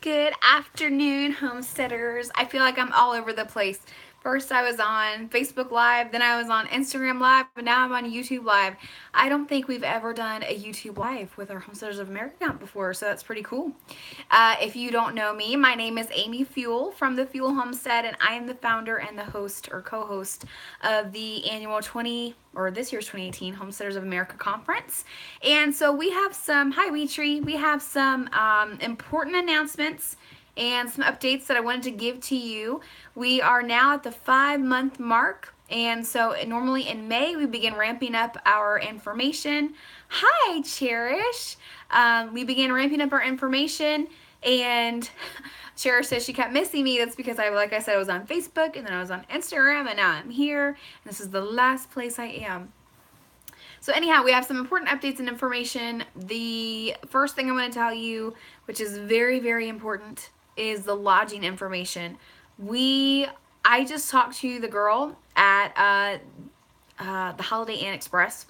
Good afternoon, homesteaders. I feel like I'm all over the place. First I was on Facebook Live, then I was on Instagram Live, and now I'm on YouTube Live. I don't think we've ever done a YouTube Live with our Homesteaders of America account before, so that's pretty cool. If you don't know me, my name is Amy Fuel from the Fuel Homestead, and I am the founder and the host or co-host of the annual this year's 2018 Homesteaders of America Conference. And so we have some, hi Weetree, we have some important announcements and some updates that I wanted to give to you. We are now at the 5-month mark, and so normally in May we begin ramping up our information. Hi Cherish! We began ramping up our information, and Cherish says she kept missing me. That's because like I said, I was on Facebook, and then I was on Instagram, and now I'm here. And this is the last place I am. So anyhow, we have some important updates and information. The first thing I want to tell you, which is very, very important, is the lodging information. I just talked to the girl at the Holiday Inn Express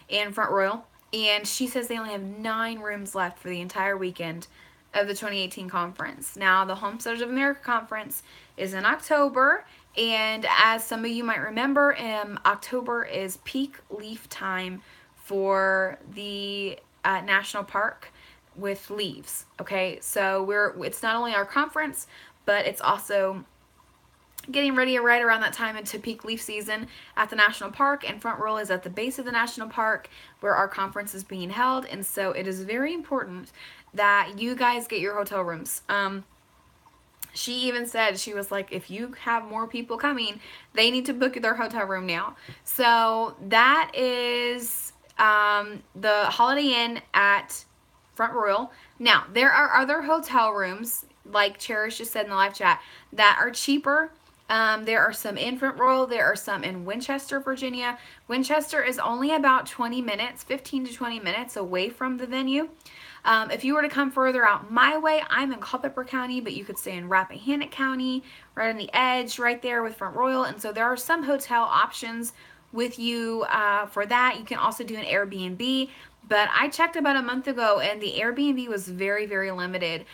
in Front Royal, and she says they only have 9 rooms left for the entire weekend of the 2018 conference. Now, the Homesteaders of America conference is in October, and as some of you might remember, October is peak leaf time for the national park with leaves. Okay, so it's not only our conference, but it's also getting ready right around that time into peak leaf season at the national park, and Front Royal is at the base of the national park where our conference is being held, and so it is very important that you guys get your hotel rooms. She even said, she was like, if you have more people coming, they need to book their hotel room now. So that is the Holiday Inn at Front Royal. Now, there are other hotel rooms, like Cherish just said in the live chat, that are cheaper. There are some in Front Royal. There are some in Winchester, Virginia. Winchester is only about 20 minutes, 15 to 20 minutes away from the venue. If you were to come further out my way, I'm in Culpeper County, but you could stay in Rappahannock County, right on the edge, right there with Front Royal. And so there are some hotel options with you for that. You can also do an Airbnb. But I checked about a month ago, and the Airbnb was very, very limited.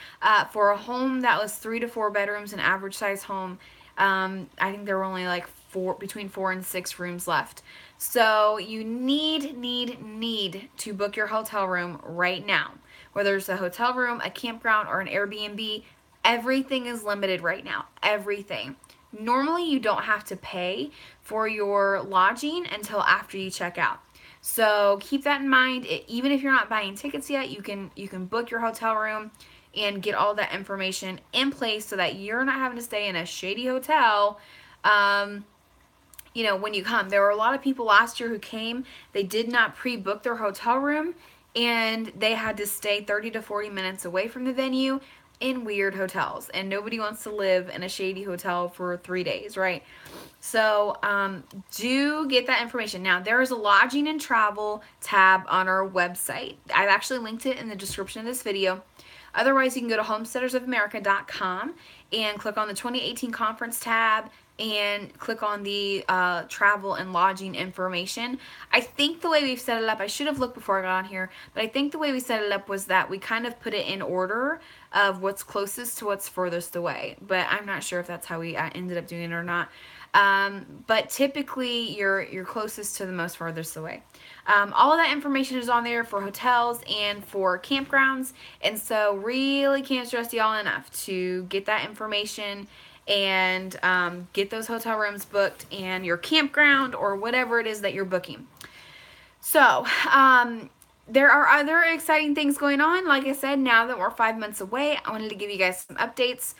For a home that was 3 to 4 bedrooms, an average size home, I think there were only like between 4 and 6 rooms left. So you need to book your hotel room right now. Whether it's a hotel room, a campground, or an Airbnb, everything is limited right now. Everything. Normally, you don't have to pay for your lodging until after you check out. So keep that in mind. Even if you're not buying tickets yet, you can book your hotel room and get all that information in place so that you're not having to stay in a shady hotel when you come. There were a lot of people last year who came. They did not pre-book their hotel room, and they had to stay 30 to 40 minutes away from the venue in weird hotels, and nobody wants to live in a shady hotel for 3 days, right? So do get that information. Now, there is a lodging and travel tab on our website. I've actually linked it in the description of this video. Otherwise, you can go to homesteadersofamerica.com and click on the 2018 conference tab and click on the travel and lodging information. I think the way we've set it up, I should have looked before I got on here, but I think the way we set it up was that we kind of put it in order of what's closest to what's furthest away. But I'm not sure if that's how we ended up doing it or not. But typically, you're closest to the most furthest away. All of that information is on there for hotels and for campgrounds, and so really can't stress y'all enough to get that information and get those hotel rooms booked and your campground or whatever it is that you're booking. So there are other exciting things going on. Like I said, now that we're 5 months away, I wanted to give you guys some updates.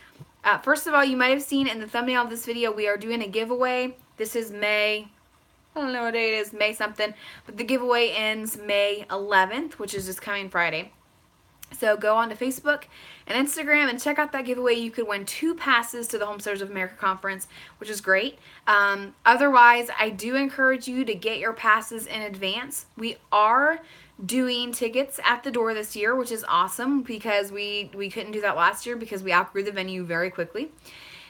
First of all, you might have seen in the thumbnail of this video, we are doing a giveaway. This is May, I don't know what day it is, May something, but the giveaway ends May 11th, which is this coming Friday. So go on to Facebook and Instagram and check out that giveaway. You could win 2 passes to the Homesteaders of America Conference, which is great. Otherwise, I do encourage you to get your passes in advance. We are doing tickets at the door this year, which is awesome because we couldn't do that last year because we outgrew the venue very quickly.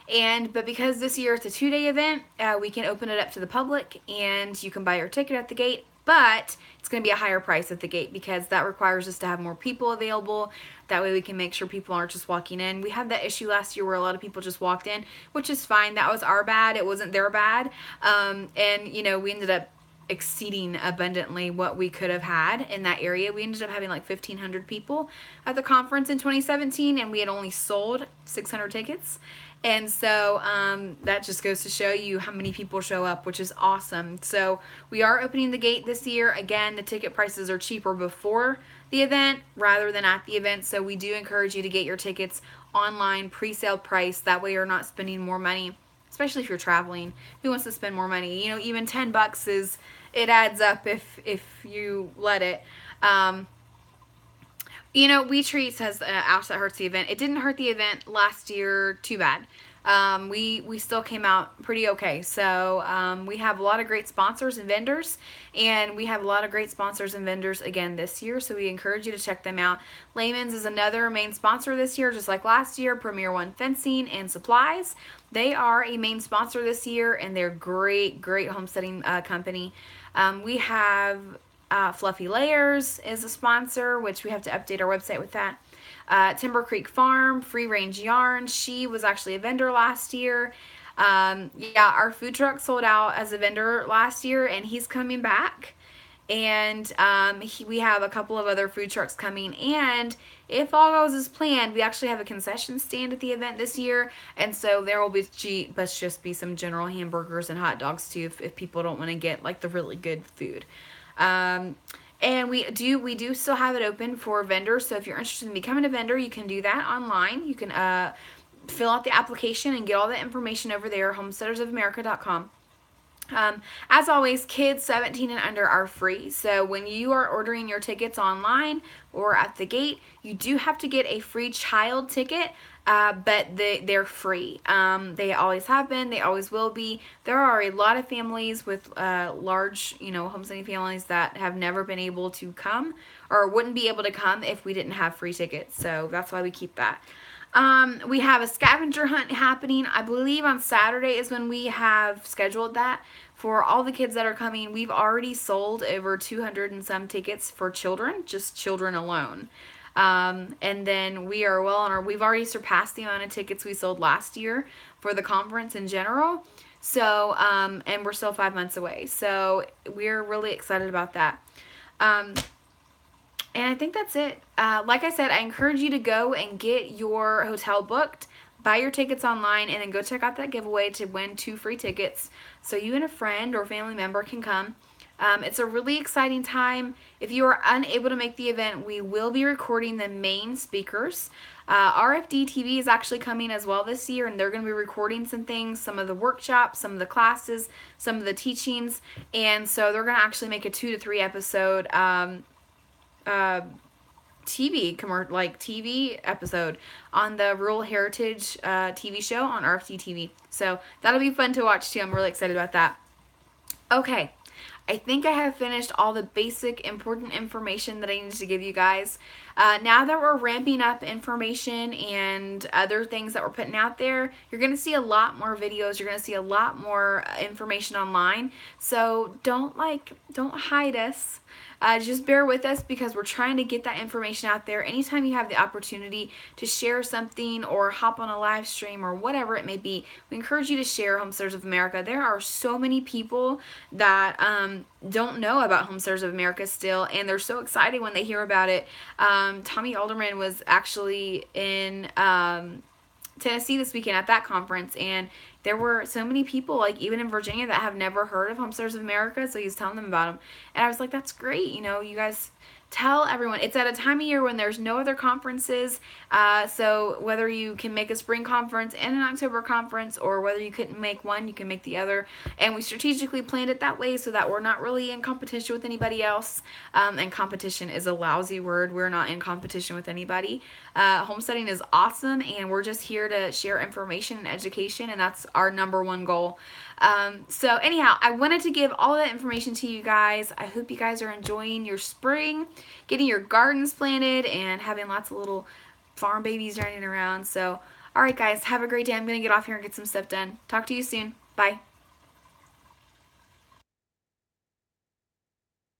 But because this year it's a 2-day event, we can open it up to the public, and you can buy your ticket at the gate but it's going to be a higher price at the gate because that requires us to have more people available. That way we can make sure people aren't just walking in. We had that issue last year where a lot of people just walked in, which is fine. That was our bad. It wasn't their bad. And, you know, we ended up exceeding abundantly what we could have had in that area. We ended up having like 1,500 people at the conference in 2017, and we had only sold 600 tickets. And so that just goes to show you how many people show up, which is awesome. So we are opening the gate this year. Again, the ticket prices are cheaper before the event rather than at the event. So we do encourage you to get your tickets online, pre-sale price. That way you're not spending more money, especially if you're traveling. Who wants to spend more money? You know, even $10 is, it adds up if you let it. You know, We Treats has Ouch That Hurts the event. It didn't hurt the event last year too bad. We still came out pretty okay. So we have a lot of great sponsors and vendors, and we have a lot of great sponsors and vendors again this year. So we encourage you to check them out. Layman's is another main sponsor this year, just like last year. Premier One Fencing and Supplies. They are a main sponsor this year, and they're great homesteading company. We have Fluffy Layers is a sponsor, which we have to update our website with that. Timber Creek Farm, Free Range Yarn. She was actually a vendor last year. Yeah, our food truck sold out as a vendor last year, and he's coming back. And we have a couple of other food trucks coming, and if all goes as planned, we actually have a concession stand at the event this year, and so there will be just be some general hamburgers and hot dogs too if people don't want to get like the really good food. And we do still have it open for vendors, so if you're interested in becoming a vendor, you can do that online. You can fill out the application and get all the information over there, homesteadersofamerica.com. As always, kids 17 and under are free. So when you are ordering your tickets online or at the gate, you do have to get a free child ticket, but they're free. They always have been. They always will be. There are a lot of families with large, homesteading families that have never been able to come or wouldn't be able to come if we didn't have free tickets. So that's why we keep that. We have a scavenger hunt happening. I believe on Saturday is when we have scheduled that for all the kids that are coming. We've already sold over 200 and some tickets for children, just children alone. And then we are we've already surpassed the amount of tickets we sold last year for the conference in general. So, and we're still 5 months away. So we're really excited about that. And I think that's it. Like I said, I encourage you to go and get your hotel booked, buy your tickets online, and then go check out that giveaway to win 2 free tickets so you and a friend or family member can come. It's a really exciting time. If you are unable to make the event, we will be recording the main speakers. RFD TV is actually coming as well this year, and they're going to be recording some things, some of the workshops, some of the classes, some of the teachings, and so they're going to actually make a 2 to 3 episode TV episode on the Rural Heritage TV show on RFD TV. So that'll be fun to watch too. I'm really excited about that. Okay, I think I have finished all the basic important information that I needed to give you guys. Now that we're ramping up information and other things that we're putting out there, you're going to see a lot more videos. You're going to see a lot more information online. So don't hide us. Just bear with us because we're trying to get that information out there. Anytime you have the opportunity to share something or hop on a live stream or whatever it may be, we encourage you to share Homesteaders of America. There are so many people that don't know about Homesteaders of America still, and they're so excited when they hear about it. Tommy Alderman was actually in Tennessee this weekend at that conference, and there were so many people, like even in Virginia, that have never heard of Homesteaders of America, so he's telling them about them. And I was like, that's great, you guys tell everyone. It's at a time of year when there's no other conferences, so whether you can make a spring conference and an October conference, or whether you couldn't make one, you can make the other. And we strategically planned it that way so that we're not really in competition with anybody else. And competition is a lousy word. We're not in competition with anybody. Homesteading is awesome, and we're just here to share information and education, and that's our #1 goal. So anyhow, I wanted to give all of that information to you guys. I hope you guys are enjoying your spring, getting your gardens planted, and having lots of little farm babies running around. So, all right, guys, have a great day. I'm going to get off here and get some stuff done. Talk to you soon. Bye.